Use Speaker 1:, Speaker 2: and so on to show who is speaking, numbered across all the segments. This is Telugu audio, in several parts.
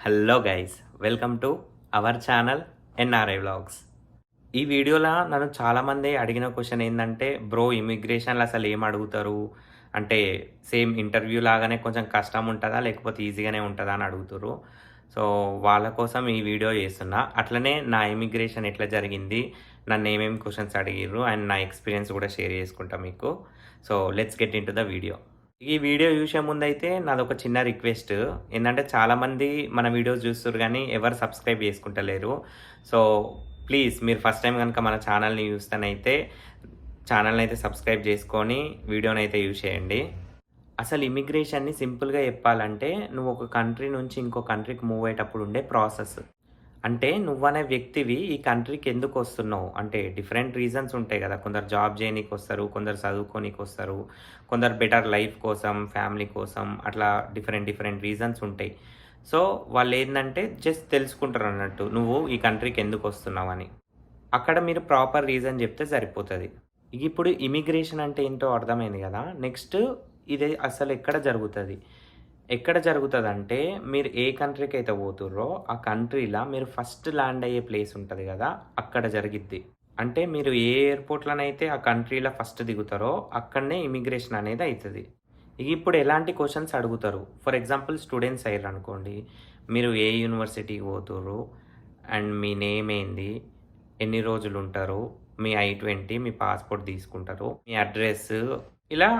Speaker 1: Hello guys, welcome to our channel NRI vlogs. ఈ వీడియోలో నన్ను చాలామంది అడిగిన క్వశ్చన్ ఏంటంటే, బ్రో ఇమిగ్రేషన్లో అసలు ఏం అడుగుతారు? అంటే సేమ్ ఇంటర్వ్యూ లాగానే కొంచెం కష్టం ఉంటుందా? లేకపోతే ఈజీగానే ఉంటుందా అని అడుగుతుర్రు. సో వాళ్ళ కోసం ఈ వీడియో చేస్తున్నా. అట్లనే నా ఇమిగ్రేషన్ ఎట్లా జరిగింది, నన్ను ఏమేమి క్వశ్చన్స్ అడిగిర్రు అండ్ నా ఎక్స్పీరియన్స్ కూడా షేర్ చేసుకుంటా మీకు. So let's get in to the video. ఈ వీడియో చూసే ముందైతే నాదొక చిన్న రిక్వెస్ట్. ఏందంటే చాలామంది మన వీడియోస్ చూస్తుర్రు గానీ ఎవరు సబ్స్క్రైబ్ చేసుకుంటలేరు. సో ప్లీజ్ మీరు ఫస్ట్ టైం గనుక మన ఛానల్‌ని చూస్తేనైతే ఛానల్‌నైతే సబ్స్క్రైబ్ చేసుకొని వీడియోనైతే చేయండి. అసలు ఇమిగ్రేషన్‌ని సింపుల్‌గా చెప్పాలంటే నువ్వు ఒక కంట్రీ నుంచి ఇంకో కంట్రీకి మూవ్ అయ్యేటప్పుడు ఉండే ప్రాసెస్. అంటే నువ్వనే వ్యక్తివి ఈ కంట్రీకి ఎందుకొస్తున్నావు? అంటే డిఫరెంట్ రీజన్స్ ఉంటాయి గదా! కొందరు జాబ్ జేయనీకొస్తారు, కొందరు చదువుకోనీకొస్తారు, కొందరు బెటర్ లైఫ్ కోసం, ఫ్యామిలీ కోసం అట్లా డిఫరెంట్ రీజన్స్ ఉంటాయి. సో వాళ్ళేందంటే జస్ట్ తెలుసుకుంటారన్నట్టు నువ్వు ఈ కంట్రీకి ఎందుకొస్తున్నావని. అక్కడ మీరు ప్రాపర్ రీజన్ జెప్తే సరిపోతది. ఇప్పుడు ఇమిగ్రేషన్ అంటే ఏంటో అర్థమైంది గదా! నెక్స్ట్ ఇది అసలు ఎక్కడ జరుగుతది? ఎక్కడ జరుగుతదంటే, మీరు ఏ కంట్రీకైతే పోతుర్రో, ఆ కంట్రీల మీరు ఫస్ట్ ల్యాండ్ అయ్యే ప్లేస్ ఉంటది గదా! అక్కడ జరిగిద్ది. అంటే మీరు ఏ ఎయిర్‌పోర్ట్‌లోనైతే ఆ కంట్రీల ఫస్ట్ దిగుతారో, అక్కడనే ఇమిగ్రేషన్ అనేది అయితది. ఇప్పుడు ఎలాంటి క్వెషన్స్ అడుగుతారు? ఫర్ ఎగ్జాంపుల్ స్టూడెంట్స్ అయ్యిర్రనుకోండి. మీరు ఏ యూనివర్సిటీకి పోతుర్రు? అండ్ మీ నేమ్ ఏంది? ఎన్ని రోజులుంటారు? మీ I-20 మీ పాస్‌పోర్ట్ తీసుకుంటారు. మీ అడ్రెస్ ఇలా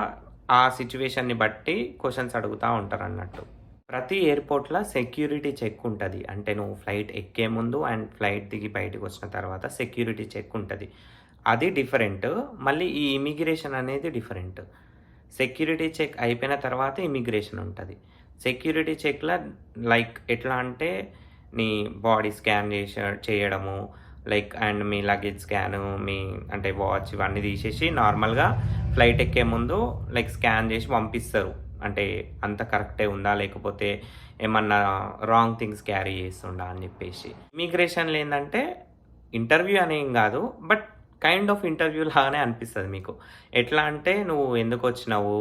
Speaker 1: ఆ సిట్యుయేషన్‌ని బట్టి క్వెషన్స్ అడుగుతా ఉంటారన్నట్టు. ప్రతి ఎయిర్‌పోర్ట్‌ల సెక్యూరిటీ చెక్ ఉంటది. అంటే నువ్వు ఫ్లైట్ ఎక్కే ముందు అండ్ ఫ్లైట్ దిగి బయటకొచ్చిన తర్వాత సెక్యూరిటీ చెక్ ఉంటది. అది డిఫరెంట్. మళ్ళీ ఈ ఇమిగ్రేషన్ అనేది డిఫరెంట్. సెక్యూరిటీ చెక్ అయిపోయిన తర్వాత ఇమిగ్రేషన్ ఉంటది. సెక్యూరిటీ చెక్‌ల లైక్ ఎట్లా అంటే నీ బాడీ స్కాన్ చేయడము, లైక్ అండ్ మీ లగేజ్ స్కాను, మీ అంటే వాచ్ ఇవన్నీ తీసేసి నార్మల్‌గా ఫ్లైట్ ఎక్కే ముందు లైక్ స్కాన్ చేసి పంపిస్తారు. అంటే అంత కరెక్టే ఉందా? లేకపోతే ఏమన్నా రాంగ్ థింగ్స్ క్యారీ చేస్తుండా అని చెప్పేసి. ఇమిగ్రేషన్‌లో ఏందంటే ఇంటర్వ్యూ అనేం కాదు. బట్ కైండ్ ఆఫ్ ఇంటర్వ్యూ లాగానే అనిపిస్తది మీకు. ఎట్లా అంటే నువ్వు ఎందుకొచ్చినావు?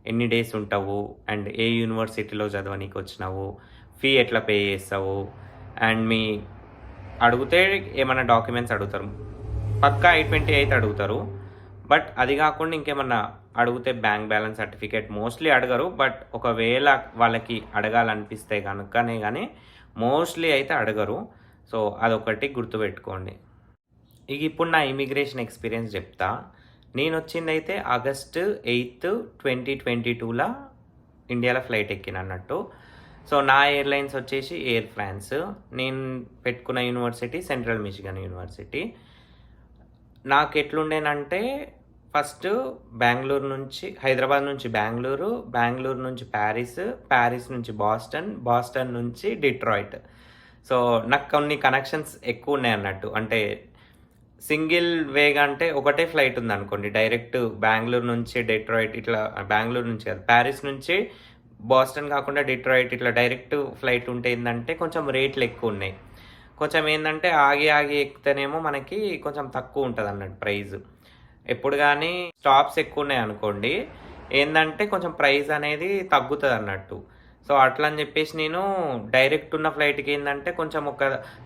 Speaker 1: ఎన్ని డేస్ ఉంటావు? అండ్ ఏ యూనివర్సిటీలో చదవనీకొచ్చినావు? ఫీ ఎట్లా పే చేస్తావు? అండ్ మీ అడిగితే ఏమన్నా డాక్యుమెంట్స్ అడుగుతారు. పక్కా I-20 అయితే అడుగుతారు. బట్ అది గాకుండా ఇంకేమన్నా అడిగితే బ్యాంక్ బ్యాలెన్స్ సర్టిఫికేట్ మోస్ట్‌లీ అడగరు. బట్ ఒకవేళ వాళ్ళకి అడగాలనిపిస్తే గనుకనే గానీ మోస్ట్‌లీ అయితే అడగరు. సో అదొకటి గుర్తుపెట్టుకోండి. ఇప్పుడు నా ఇమిగ్రేషన్ ఎక్స్‌పీరియన్స్ జెప్తా. నేనొచ్చిందయితే ఆగస్ట్ 8, 2022ల ఇండియాలో ఫ్లైట్ ఎక్కినన్నట్టు. సో నా ఎయిర్‌లైన్స్ వచ్చేసి ఎయిర్ ఫ్రాన్స్. నేను పెట్టుకున్న యూనివర్సిటీ సెంట్రల్ మిచిగన్ యూనివర్సిటీ. నాకెట్లుండేనంటే ఫస్ట్ బెంగుళూరు నుంచి హైదరాబాద్ నుంచి బెంగుళూరు, బెంగుళూరు నుంచి ప్యారిస్, ప్యారిస్ నుంచి బాస్టన్, బాస్టన్ నుంచి డిట్రాయిట్. సో నాకు కొన్ని కనెక్షన్స్ ఎక్కువున్నాయన్నట్టు. అంటే సింగిల్ వేగా అంటే ఒకటే ఫ్లైట్ ఉందనుకోండి. డైరెక్ట్ బెంగుళూరు నుంచి డెట్రాయిట్ ఇట్లా బెంగుళూరు నుంచి కాదు, ప్యారిస్ నుంచి బాస్టన్ కాకుండా డిట్రాయిట్ ఇట్లా డైరెక్ట్ ఫ్లైట్ ఉంటే ఏందంటే కొంచెం రేట్లు ఎక్కువున్నాయి. కొంచెం ఏందంటే ఆగి ఆగి ఎక్కితేనేమో మనకి కొంచెం తక్కువ ఉంటదన్నట్టు ప్రైస్. ఎప్పుడు గానీ స్టాప్స్ ఎక్కువున్నాయనుకోండి, ఏందంటే కొంచెం ప్రైస్ అనేది తగ్గుతదన్నట్టు. సో అట్లా అని జెప్పేసి నేను డైరెక్ట్ ఉన్న ఫ్లైట్‌కి ఏందంటే కొంచెం ఒక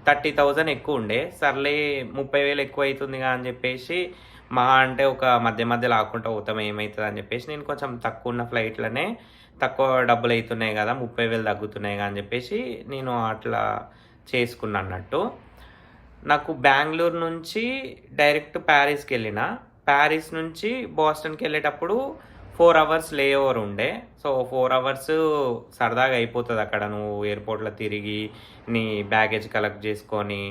Speaker 1: 30,000 ఎక్కువుండే. సర్లే 30,000 ఎక్కువైతుందిగా అని జెప్పేసి మహా అంటే ఒక మధ్య మధ్యలో ఆగుకుంటా పోతాం ఏమైతదని జెప్పేసి నేను కొంచెం తక్కువున్న ఫ్లైట్‌లనే తక్కువ డబ్బులైతున్నాయి గదా! 30,000 తగ్గుతున్నాయిగా అని జెప్పేసి నేను అట్లా చేసుకున్నానన్నట్టు. నాకు బెంగుళూరు నుంచి డైరెక్ట్ ప్యారిస్‌కెళ్ళిన. ప్యారిస్ నుంచి బోస్టన్‌కెళ్ళేటప్పుడు 4 అవర్స్ లే ఓవర్ ఉండే. సో 4 అవర్స్ సరదాగా అయిపోతదక్కడ. నువ్వు ఎయిర్‌పోర్ట్‌లో తిరిగి, నీ బ్యాగేజ్ కలెక్ట్ చేసుకొని,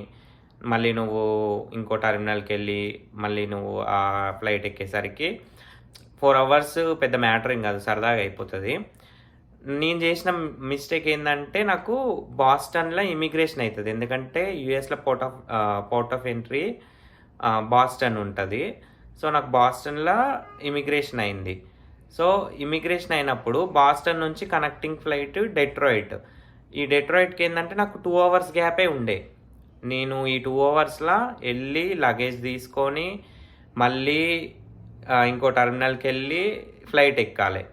Speaker 1: మళ్ళీ నువ్వు ఇంకో టెర్మినల్‌కెళ్ళి, మళ్ళీ నువ్వు ఆ ఫ్లైట్ ఎక్కేసరికి 4 అవర్స్ పెద్ద మ్యాటర్ ఏం కాదు. సరదాగా అయిపోతది. నేను చేసిన మిస్టేక్ ఏందంటే నాకు బాస్టన్‌లో ఇమిగ్రేషన్ అయితది. ఎందుకంటే యూఎస్‌లో పోర్ట్ ఆఫ్ ఎంట్రీ బాస్టన్ ఉంటది. సో నాకు బాస్టన్‌లో ఇమిగ్రేషన్ అయింది. సో ఇమిగ్రేషన్ అయినప్పుడు బాస్టన్ నుంచి కనెక్టింగ్ ఫ్లైట్ డెట్రాయిట్. ఈ డెట్రాయిట్‌కి ఏందంటే నాకు 2 అవర్స్ గ్యాపే ఉండే. నేను ఈ 2 అవర్స్‌ల ఎళ్లి లగేజ్ తీసుకొని మళ్ళీ ఇంకో టెర్మినల్‌కెళ్ళి ఫ్లైట్ ఎక్కాలే.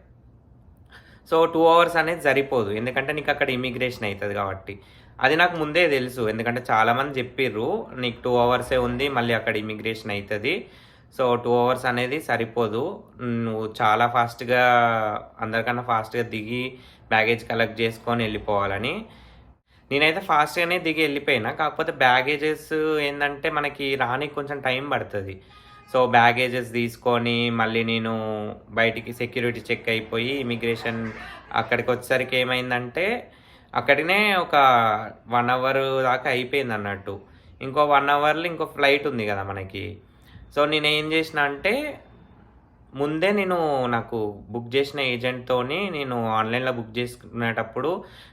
Speaker 1: సో 2 అవర్స్ అనేది సరిపోదు. ఎందుకంటే నీకు అక్కడ ఇమిగ్రేషన్ అయితది కాబట్టి. అది నాకు ముందే తెలుసు. ఎందుకంటే చాలామంది చెప్పిర్రు. నీకు 2 అవర్సే ఉంది. మళ్ళీ అక్కడ ఇమిగ్రేషన్ అయితది. సో 2 అవర్స్ అనేది సరిపోదు. నువ్వు చాలా ఫాస్ట్‌గా అందరికన్నా ఫాస్ట్‌గా దిగి బ్యాగేజ్ కలెక్ట్ చేసుకొని ఎళ్ళిపోవాలని. నేనైతే ఫాస్ట్‌గానే దిగి ఎళ్ళిపోయినా. కాకపోతే బ్యాగేజెస్ ఏందంటే మనకి రానీకి కొంచెం టైం పడతది. సో బ్యాగేజెస్ తీసుకొని మళ్ళీ నేను బయటికి సెక్యూరిటీ చెక్ అయిపోయి ఇమిగ్రేషన్ అక్కడికొచ్చేసరికి ఏమైందంటే అక్కడనే ఒక 1 అవర్ దాకా అయిపోయిందన్నట్టు. ఇంకో 1 అవర్‌లో ఇంకో ఫ్లైట్ ఉంది గదా మనకి. సో నేనేం జేసినా అంటే ముందే నాకు బుక్ చేసిన ఏజెంట్‌తోని నేను ఆన్‌లైన్‌లో బుక్ చేసుకునేటప్పుడు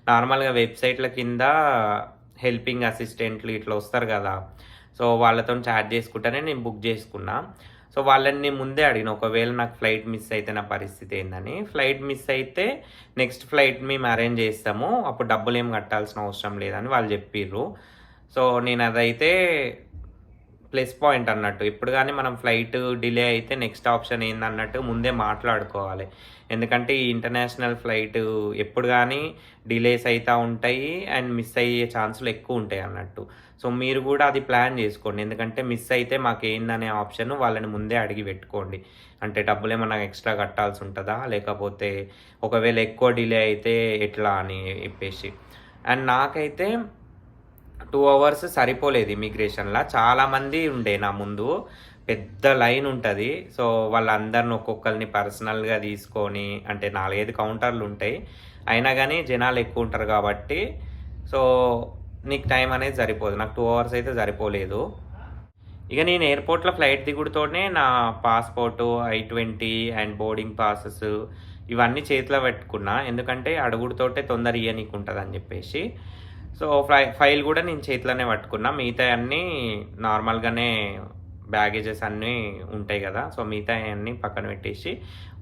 Speaker 1: నార్మల్‌గా వెబ్‌సైట్‌ల కింద హెల్పింగ్ అసిస్టెంట్లు ఇట్లా వస్తారు గదా! సో వాళ్ళతోని చాట్ చేసుకుంటనే నేను బుక్ చేసుకున్నా. సో వాళ్ళని నేను ముందే అడిగిన ఒకవేళ నాకు ఫ్లైట్ మిస్ అయితే నా పరిస్థితి ఏందని. ఫ్లైట్ మిస్ అయితే నెక్స్ట్ ఫ్లైట్ మేము అరేంజ్ చేస్తాము. అప్పుడు డబ్బులేమి కట్టాల్సిన అవసరం లేదని వాళ్ళు చెప్పిర్రు. సో నేనదైతే ప్లస్ పాయింట్ అన్నట్టు. ఎప్పుడు గాని మనం ఫ్లైట్ డిలే అయితే నెక్స్ట్ ఆప్షన్ ఏందన్నట్టు ముందే మాట్లాడుకోవాలి. ఎందుకంటే ఈ ఇంటర్నేషనల్ ఫ్లైట్ ఎప్పుడు గాని డిలేస్ అయితా ఉంటాయి. అండ్ మిస్ అయ్యే ఛాన్సులు ఎక్కువుంటాయన్నట్టు. సో మీరు గూడా అది ప్లాన్ జేసుకోండి. ఎందుకంటే మిస్ అయితే మాకేందనే ఆప్షన్ వాళ్ళని ముందే అడిగి పెట్టుకోండి. అంటే డబ్బులేమన్నా ఎక్స్‌ట్రా కట్టాల్సుంటదా? లేకపోతే ఒకవేళ ఎక్కువ డిలే అయితే ఎట్లా అని చెప్పేసి. అండ్ నాకైతే 2 అవర్స్ సరిపోలేదు ఇమిగ్రేషన్‌ల. చాలామంది ఉండే నా ముందు. పెద్ద లైన్ ఉంటది. సో, వాళ్ళందరిని ఒక్కొక్కళ్ళని పర్సనల్‌గా తీసుకొని అంటే 4, 5 కౌంటర్‌లుంటాయి. అయినా గానీ జనాలెక్కువుంటారు గాబట్టి, సో, నీకు టైం అనేది సరిపోదు. నాకు 2 అవర్స్ అయితే సరిపోలేదు. ఇక నేను ఎయిర్‌పోర్ట్‌లో ఫ్లైట్ దిగుడుతోనే నా passport, I-20 and boarding passes ఇవన్నీ చేతిలో పెట్టుకున్నా. ఎందుకంటే అడుగుడుతోటే తొందర ఇయ్యనీకుంటదని జెప్పేసి. సో, ఫైల్ గూడా నేను చేతిలోనే పట్టుకున్నా. మిగతాయన్నీ నార్మల్‌గానే బ్యాగేజెస్ అన్నీ ఉంటాయి గదా! సో, మిగతాయన్నీ పక్కన పెట్టేసి,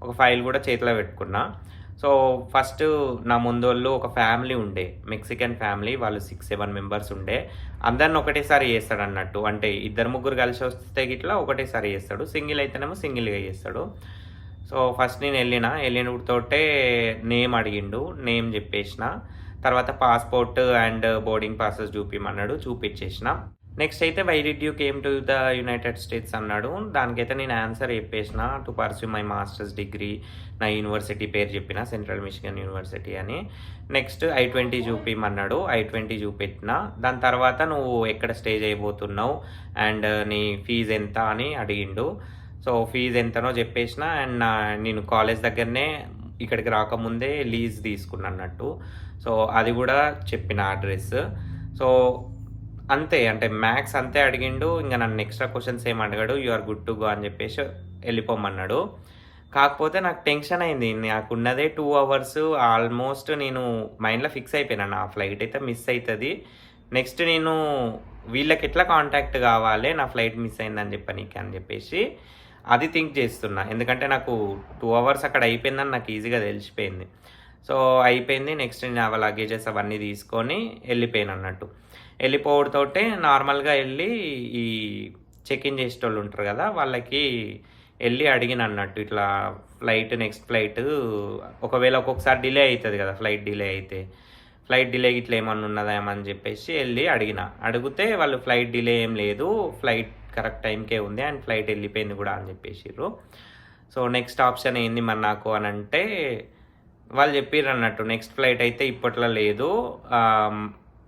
Speaker 1: ఒక ఫైల్ గూడా చేతిలో పెట్టుకున్నా. సో, ఫస్ట్ నా ముందోళ్ళు ఒక ఫ్యామిలీ ఉండే. Mexican family. వాళ్ళు 6, 7 మెంబర్స్ ఉండే. అందరిని ఒకటేసారి చేస్తాడన్నట్టు. అంటే ఇద్దరు, ముగ్గురు కలిసి వస్తే గిట్లా ఒకటేసారి చేస్తాడు. సింగిల్ అయితేనేమో సింగిల్‌గా చేస్తాడు. సో, ఫస్ట్ ఎళ్ళినతోటే నేమ్ అడిగిండు. నేమ్ జెప్పేసిన. తర్వాత పాస్‌పోర్ట్ అండ్ బోర్డింగ్ పాసెస్ చూపియమన్నాడు. చూపిచ్చేసిన. నెక్స్ట్ అయితే why did you came to the United States అన్నాడు. దానికైతే నేను ఆన్సర్ చెప్పేసిన. To pursue my masters degree. నా యూనివర్సిటీ పేరు చెప్పిన. సెంట్రల్ మిచిగన్ యూనివర్సిటీ అని. నెక్స్ట్ I-20 చూపియమన్నాడు. I-20 చూపెట్టిన. దాని తర్వాత నువ్వు ఎక్కడ స్టే చేయబోతున్నావు అండ్ నీ ఫీజ్ ఎంత అని అడిగిండు. సో, ఫీజ్ ఎంతనో చెప్పేసిన. అండ్ నేను కాలేజ్ దగ్గరనే ఇక్కడికి రాకముందే లీజ్ తీసుకున్నట్టు. సో, అది గూడా చెప్పిన అడ్రెస్. సో, అంతే అంటే మ్యాక్స్ అంతే అడిగిండు. ఇంక నన్ను ఎక్స్‌ట్రా క్వెషన్స్ ఏమి అడగడు. You are good to go అని చెప్పేసి ఎళ్ళిపోమన్నాడు. కాకపోతే నాకు టెన్షన్ అయింది. నాకున్నదే 2 అవర్స్ ఆల్మోస్ట్ నేను మైండ్‌లో ఫిక్స్ అయిపోయినా. నా ఫ్లైట్ అయితే మిస్ అయితది. నెక్స్ట్ నేను వీళ్ళకెట్లా కాంటాక్ట్ కావాలి నా ఫ్లైట్ మిస్ అయిందని చెప్పనీకి అని చెప్పేసి అది థింక్ చేస్తున్నా. ఎందుకంటే నాకు 2 అవర్స్ అక్కడ అయిపోయిందని నాకు ఈజీగా తెలిసిపోయింది. సో, అయిపోయింది. నెక్స్ట్ నేను ఆ లగేజెస్ అవన్నీ తీసుకొని ఎళ్ళిపోయానన్నట్టు. ఎళ్ళిపోవుడుతోటే నార్మల్‌గా ఎళ్ళి ఈ చెక్ ఇన్ చేసేటోళ్ళు ఉంటారు కదా! వాళ్ళకి ఎళ్ళి అడిగినన్నట్టు. ఇట్లా నెక్స్ట్ ఫ్లైట్ ఒకవేళ ఒక్కొక్కసారి డిలే అయితది కదా! ఫ్లైట్ డిలే అయితే. ఫ్లైట్ డిలే గిట్లా ఏమన్నా ఉన్నదేమో అని చెప్పేసి ఎళ్ళి అడిగిన. అడిగితే వాళ్ళు ఫ్లైట్ డిలే ఏం లేదు. ఫ్లైట్ కరెక్ట్ టైంకే ఉంది. అండ్ ఫ్లైట్ ఎళ్ళిపోయింది గూడా అని చెప్పేసిర్రు. సో, నెక్స్ట్ ఆప్షన్ ఏంది మరి నాకు అనంటే వాళ్ళు చెప్పిర్రన్నట్టు. నెక్స్ట్ ఫ్లైట్ అయితే ఇప్పట్లో లేదు.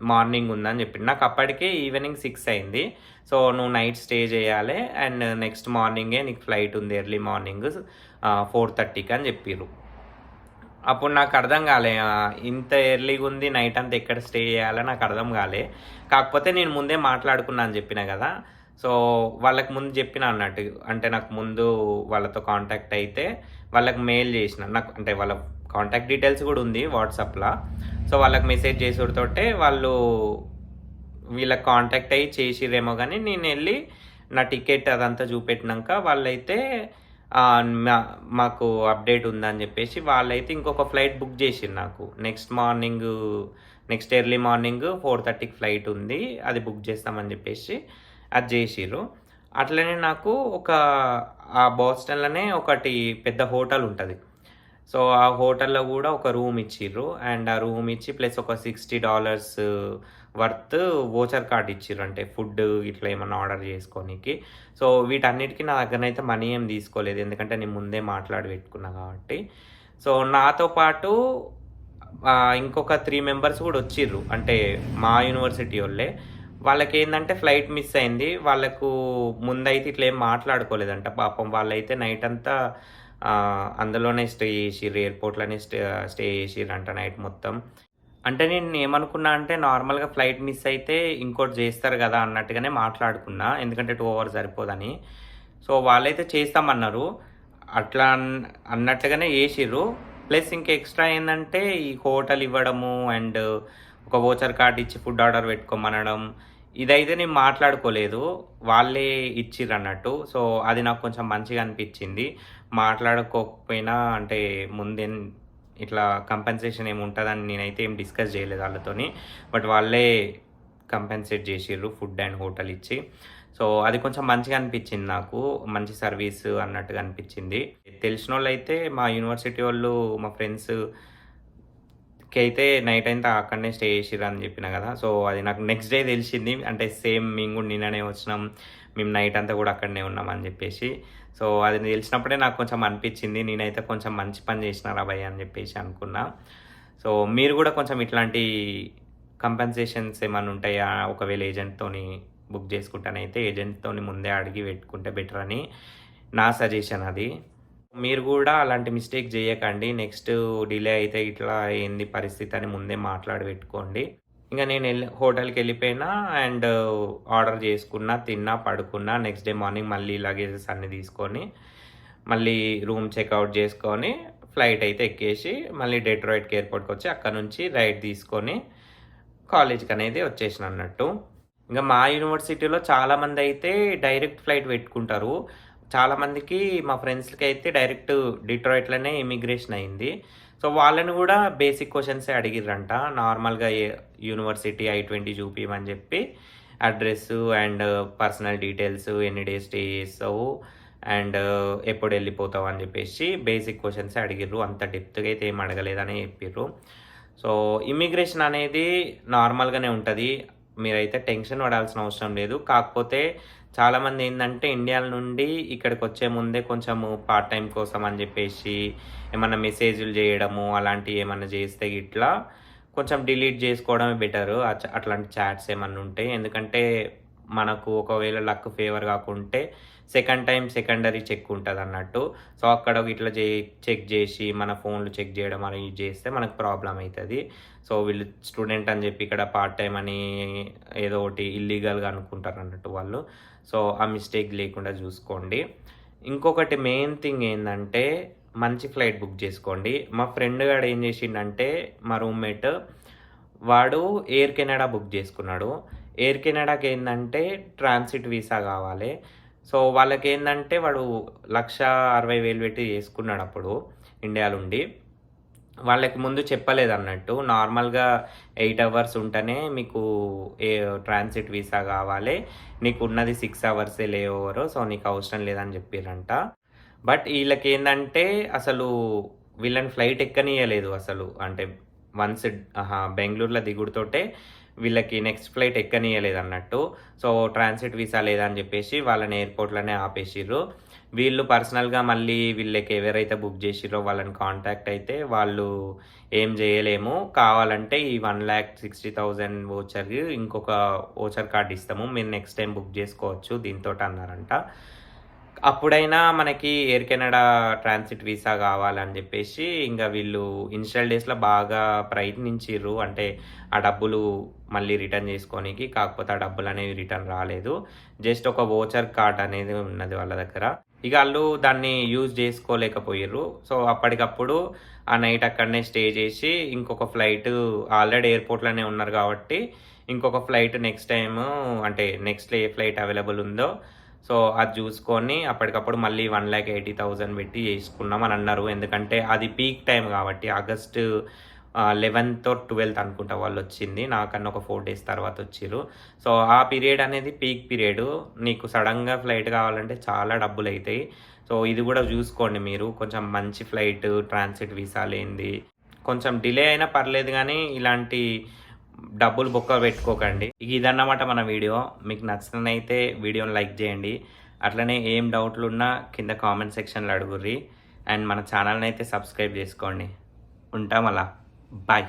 Speaker 1: మార్నింగ్ ఉందని చెప్పిండు. నాకు అప్పటికే ఈవినింగ్ 6 అయింది. సో, నువ్వు నైట్ స్టే చేయాలి. అండ్ నెక్స్ట్ మార్నింగే నీకు ఫ్లైట్ ఉంది ఎర్లీ మార్నింగ్ 4:30కి అని చెప్పిర్రు. అప్పుడు నాకు అర్థం కాలే. ఇంత ఎర్లీగా ఉంది నైట్ అంతా ఎక్కడ స్టే చేయాలో నాకు అర్థం కాలే. కాకపోతే నేను ముందే మాట్లాడుకున్నా అని చెప్పిన కదా! సో, వాళ్ళకి ముందు చెప్పిన అన్నట్టు. అంటే నాకు ముందు వాళ్ళతో కాంటాక్ట్ అయితే వాళ్ళకి మెయిల్ చేసిన. నాకు అంటే వాళ్ళ కాంటాక్ట్ డీటెయిల్స్ కూడా ఉంది వాట్సాప్‌ల. సో, వాళ్ళకి మెసేజ్ చేసుడుతోటే వాళ్ళు వీళ్ళకి కాంటాక్ట్ అయ్యి చేసిర్రేమో గానీ నేనెళ్ళి నా టికెట్ అదంతా చూపెట్టినంక వాళ్ళైతే మాకు అప్డేట్ ఉందని చెప్పేసి వాళ్ళైతే ఇంకొక ఫ్లైట్ బుక్ చేసిర్రు నాకు. నెక్స్ట్ ఎర్లీ మార్నింగ్ 4:30కి ఫ్లైట్ ఉంది. అది బుక్ చేస్తామని చెప్పేసి అది చేసిర్రు. అట్లనే నాకు ఆ బోస్టన్‌లోనే ఒకటి పెద్ద హోటల్ ఉంటది. సో, ఆ హోటల్‌లో గూడా ఒక రూమ్ ఇచ్చిర్రు. అండ్ ఆ రూమ్ ఇచ్చి ప్లస్ ఒక $60 వర్త్ వోచర్ కార్డ్ ఇచ్చిర్రు. అంటే ఫుడ్ ఇట్లా ఏమన్నా ఆర్డర్ చేసుకోనీకి. సో, వీటన్నిటికి నా దగ్గరనైతే మనీ ఏం తీసుకోలేదు. ఎందుకంటే నేను ముందే మాట్లాడి పెట్టుకున్నా కాబట్టి. సో, నాతో పాటు ఇంకొక 3 మెంబర్స్ గూడా వచ్చిర్రు. అంటే మా యూనివర్సిటీ ఓళ్ళే. వాళ్ళకేందంటే ఫ్లైట్ మిస్ అయింది. వాళ్ళకు ముందైతే ఇట్లా ఏం మాట్లాడుకోలేదంట. పాపం వాళ్ళైతే నైటంతా అందులోనే స్టే చేసిర్రు. ఎయిర్‌పోర్ట్‌లోనే స్టే చేసిర్రంట నైట్ మొత్తం. అంటే నేను ఏమనుకున్నా అంటే నార్మల్‌గా ఫ్లైట్ మిస్ అయితే ఇంకోటి జేస్తారు గదా! అన్నట్టుగానే మాట్లాడుకున్నా. ఎందుకంటే 2 అవర్స్ సరిపోదని. సో, వాళ్ళైతే చేస్తామన్నారు. అట్లా అన్నట్టుగానే జేసిర్రు. ప్లస్ ఇంక ఎక్స్‌ట్రా ఏందంటే ఈ హోటల్ ఇవ్వడము అండ్ ఒక వోచర్ కార్డ్ ఇచ్చి ఫుడ్ ఆర్డర్ పెట్టుకోమనడం. ఇదైతే నేను మాట్లాడుకోలేదు. వాళ్ళే ఇచ్చిర్రన్నట్టు. సో, అది నాకు కొంచెం మంచిగా అనిపిచ్చింది. మాట్లాడుకోకపోయినా అంటే ముందే ఇట్లా కంపెన్సేషన్ ఏమి ఉంటదని నేనైతే ఏం డిస్కస్ జేయలేదు ఆళ్ళతోని. బట్ వాళ్ళే కంపెన్సేట్ జేసిర్రు ఫుడ్ అండ్ హోటల్ ఇచ్చి. సో, అది కొంచెం మంచిగా అనిపిచ్చింది నాకు. మంచి సర్వీస్ అన్నట్టుగా అనిపిచ్చింది. తెలిసినోళ్ళైతే మా యూనివర్సిటీ వోళ్ళు మా ఫ్రెండ్స్‌కైతే నైట్ అంతా అక్కడనే స్టే చేసిర్రని జెప్పినా గదా! సో, అది నాకు నెక్స్ట్ డే తెలిసింది. అంటే సేమ్ మేము గూడా నిన్ననే వచ్చినాం. మేము నైట్ అంతా గూడా అక్కడనే ఉన్నామని జెప్పేసి. సో, అది తెలిసినప్పుడే నాకు కొంచెం అనిపిచ్చింది. నేనైతే కొంచెం మంచి పని జేసినారా భయ్యా అని జెప్పేసి అనుకున్నా. సో, మీరు గూడా కొంచెం ఇట్లాంటి కంపెన్సేషన్స్ ఏమన్నా ఉంటాయా? ఒకవేళ ఏజెంట్‌తోని బుక్ జేసుకుంటానైతే ఏజెంట్‌తోని ముందే అడిగి పెట్టుకుంటే బెటర్ అని నా సజెషన్ అది. మీరు గూడా అలాంటి మిస్టేక్ జేయకండి. నెక్స్ట్ డిలే అయితే ఇట్లా ఏంది పరిస్థితి అని ముందే మాట్లాడి పెట్టుకోండి. ఇంక హోటల్‌కెళ్ళిపోయినా అండ్ ఆర్డర్ జేసుకున్నా, తిన్నా, పడుకున్నా. నెక్స్ట్ డే మార్నింగ్ మళ్ళీ లగేజెస్ అన్నీ తీసుకొని, మళ్ళీ రూమ్ చెకౌట్ జేసుకొని, ఫ్లైట్ అయితే ఎక్కేసి, మళ్ళీ డెట్రాయిట్‌కి ఎయిర్‌పోర్ట్‌కొచ్చి అక్కడి నుంచి రైడ్ తీసుకొని కాలేజ్‌కనేది వచ్చేసినన్నట్టు. ఇంక మా యూనివర్సిటీలో చాలామందయితే డైరెక్ట్ ఫ్లైట్ పెట్టుకుంటారు. చాలామందికి మా ఫ్రెండ్స్‌కైతే డైరెక్ట్ డిట్రాయిట్‌లోనే ఇమిగ్రేషన్ అయింది. సో, వాళ్ళని గూడా బేసిక్ క్వెషన్సే అడిగిర్రంట. నార్మల్‌గా యూనివర్సిటీ I-20 చూపియమని జెప్పి అడ్రెస్సు అండ్ పర్సనల్ డీటెయిల్స్, ఎన్ని డేస్ స్టే చేస్తావు అండ్ ఎప్పుడెళ్ళిపోతావు అని జెప్పేసి బేసిక్ క్వెషన్సే అడిగిర్రు. అంత డెప్త్‌గా అయితే ఏమి అడగలేదని జెప్పిర్రు. సో, ఇమ్మిగ్రేషన్ అనేది నార్మల్‌గానే ఉంటది. మీరైతే టెన్షన్ పడాల్సిన అవసరం లేదు. కాకపోతే చాలామందేందంటే ఇండియాల నుండి ఇక్కడికొచ్చే ముందే కొంచెము పార్ట్ టైమ్ కోసం అని జెప్పేసి ఏమన్నా మెసేజ్‌లు జేయడము అలాంటియి ఏమన్నా జేస్తే గిట్లా కొంచెం డిలీట్ జేసుకోవడమే బెటరు. అట్లాంటి చాట్స్ ఏమన్నా ఉంటే. ఎందుకంటే మనకు ఒకవేళ లక్ ఫేవర్ గాకుంటే సెకండ్ టైమ్ సెకండరీ చెక్ ఉంటదన్నట్టు. సో, అక్కడ ఇట్లా చెక్ జేసి మన ఫోన్‌లు చెక్ జేయడం అని జేస్తే మనకు ప్రాబ్లమ్ అయితది. సో, వీళ్ళు స్టూడెంట్ అని జెప్పి ఇక్కడ పార్ట్ టైమ్ అని ఏదో ఒకటి ఇల్లీగల్‌గా అనుకుంటారన్నట్టు వాళ్ళు. సో, ఆ మిస్టేక్ లేకుండా జూసుకోండి. ఇంకొకటి మెయిన్ థింగ్ ఏందంటే మంచి ఫ్లైట్ బుక్ జేసుకోండి. మా ఫ్రెండ్ గాడు ఏం జేషిండంటే మా రూమ్‌మేట్ వాడు ఎయిర్ కెనడా బుక్ జేసుకున్నాడు. ఎయిర్ కెనడాకేందంటే ట్రాన్సిట్ వీసా గావాలి. సో, వాళ్ళకేందంటే వాడు 1,60,000 పెట్టి చేసుకున్నాడప్పుడు ఇండియాలుండి. వాళ్ళకి ముందు చెప్పలేదన్నట్టు. నార్మల్‌గా 8 అవర్స్ ఉంటేనే మీకు ఏ ట్రాన్సిట్ వీసా గావాలి. నీకున్నది 6 అవర్సే లే ఓవరు. సో, నీకు అవసరం లేదని జెప్పిర్రంట. బట్ ఈళ్ళకేందంటే అసలు వీళ్ళని ఫ్లైట్ ఎక్కనీయలేదు అసలు. అంటే వన్స్ బెంగుళూరులో దిగుడుతోటే వీళ్ళకి నెక్స్ట్ ఫ్లైట్ ఎక్కనీయలేదన్నట్టు. సో, ట్రాన్సిట్ వీసా లేదని జెప్పేసి వాళ్ళని ఎయిర్‌పోర్ట్‌లోనే ఆపేసిర్రు. వీళ్ళు పర్సనల్‌గా మళ్ళీ వీళ్ళకి ఎవరైతే బుక్ జేసిర్రో వాళ్ళని కాంటాక్ట్ అయితే వాళ్ళు ఏం జేయలేము. కావాలంటే ఈ 1,60,000 వోచర్ ఇంకొక వోచర్ కార్డ్ ఇస్తాము. మీరు నెక్స్ట్ టైమ్ బుక్ జేసుకోవచ్చు దీనితోటి అన్నారంట. అప్పుడైనా మనకి ఎయిర్ కెనడా ట్రాన్సిట్ వీసా గావాలని జెప్పేసి ఇంగ వీళ్ళు ఇనిషియల్ డేస్‌లో బాగా ప్రయత్నించిర్రు. అంటే ఆ డబ్బులు మళ్ళీ రిటర్న్ జేసుకోనీకి. కాకపోతే ఆ డబ్బులనేవి రిటర్న్ రాలేదు. జస్ట్ ఒక వోచర్ కార్డ్ అనేది ఉన్నది వాళ్ళ దగ్గర. ఇగ ఆళ్ళు దాన్ని యూజ్ జేసుకోలేకపోయిర్రు. సో, అప్పటికప్పుడు ఆ నైట్ అక్కడనే స్టే జేసి ఇంకొక ఫ్లైటు ఆల్రెడీ ఎయిర్‌పోర్ట్‌లోనే ఉన్నారు గాబట్టి ఇంకొక ఫ్లైట్ నెక్స్ట్ టైము అంటే నెక్స్ట్ ఏ ఫ్లైట్ అవైలబుల్ ఉందో సో, అది జూసుకొని అప్పటికప్పుడు మళ్ళీ 1,80,000 పెట్టి జేసుకున్నామనన్నారు. ఎందుకంటే అది పీక్ టైమ్ గాబట్టి ఆగస్టు 11థ్, 12థ్ అనుకుంటా వాళ్ళొచ్చింది. నాకన్నా ఒక 4 డేస్ తర్వాతొచ్చిర్రు. సో, ఆ పీరియడ్ అనేది పీక్ పీరియడు. నీకు సడెన్‌గా ఫ్లైట్ గావాలంటే చాలా డబ్బులైతాయి. సో ఇది కూడా చూసుకోండి మీరు. కొంచెం మంచి ఫ్లైట్, ట్రాన్సిట్ వీసా లేనిది. కొంచెం డిలే అయినా పర్లేదు గానీ, ఇలాంటి డబ్బులు బొక్క పెట్టుకోకండి. ఇదన్నమాట మన వీడియో. మీకు నచ్చిననైతే వీడియోని లైక్ చేయండి. అట్లనే ఏం డౌట్లున్నా కింద కామెంట్ సెక్షన్‌లో అడుగుర్రి. అండ్ మన ఛానల్‌ని అయితే సబ్స్క్రైబ్ చేసుకోండి. ఉంటాం అలా. బాయ్.